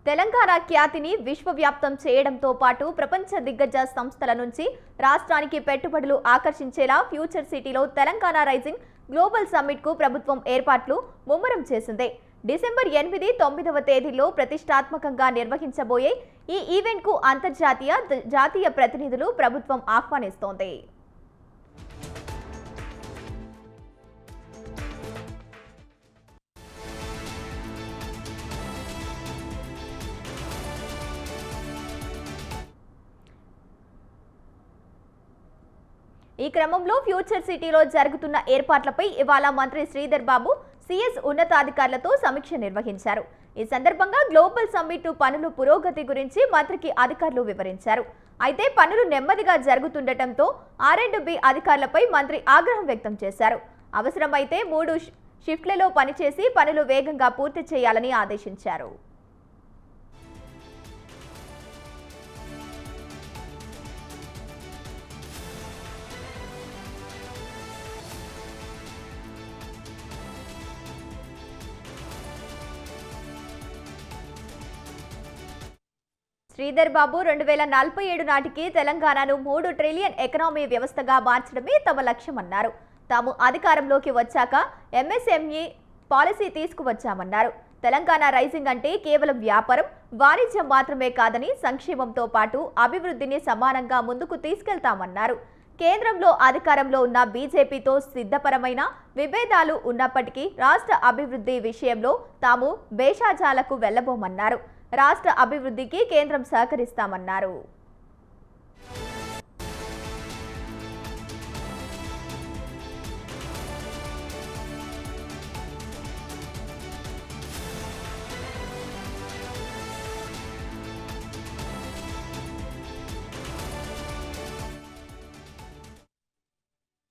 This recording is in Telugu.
తెలంగాణ ఖ్యాతిని విశ్వవ్యాప్తం చేయడంతో పాటు ప్రపంచ దిగ్గజ సంస్థల నుంచి రాష్ట్రానికి పెట్టుబడులు ఆకర్షించేలా ఫ్యూచర్ సిటీలో తెలంగాణ రైజింగ్ గ్లోబల్ సమ్మిట్ కు ప్రభుత్వం ఏర్పాట్లు ముమ్మరం చేసింది. డిసెంబర్ 8, 9వ తేదీల్లో ప్రతిష్టాత్మకంగా నిర్వహించబోయే ఈ ఈవెంట్ కు అంతర్జాతీయ, జాతీయ ప్రతినిధులు ప్రభుత్వం ఆహ్వానిస్తోంది. ఈ క్రమంలో ఫ్యూచర్ సిటీలో జరుగుతున్న ఏర్పాట్లపై ఇవాళ మంత్రి శ్రీధర్ బాబు సిఎస్ ఉన్నతాధికారులతో సమీక్ష నిర్వహించారు. ఈ సందర్భంగా గ్లోబల్ సమ్మిట్ పనుల పురోగతి గురించి మంత్రికి అధికారులు వివరించారు. అయితే పనులు నెమ్మదిగా జరుగుతుండటంతో R&B అధికారులపై మంత్రి ఆగ్రహం వ్యక్తం చేశారు. అవసరమైతే 3 షిఫ్ట్లలో పనిచేసి పనులు వేగంగా పూర్తి చేయాలని ఆదేశించారు. శ్రీధర్ బాబు 2047 నాటికి తెలంగాణను 3 ట్రిలియన్ ఎకనామీ వ్యవస్థగా మార్చడమే తమ లక్ష్యమన్నారు. తాము అధికారంలోకి వచ్చాక MSME పాలసీ తీసుకువచ్చామన్నారు. తెలంగాణ రైజింగ్ అంటే కేవలం వ్యాపారం, వాణిజ్యం మాత్రమే కాదని సంక్షేమంతో పాటు అభివృద్ధిని సమానంగా ముందుకు తీసుకెళ్తామన్నారు. కేంద్రంలో అధికారంలో ఉన్న బీజేపీతో సిద్ధపరమైన విభేదాలు ఉన్నప్పటికీ రాష్ట్ర అభివృద్ధి విషయంలో తాము భేషజాలకు వెళ్లబోమన్నారు. రాష్ట్ర అభివృద్ధికి కేంద్రం సహకరిస్తామన్నారు.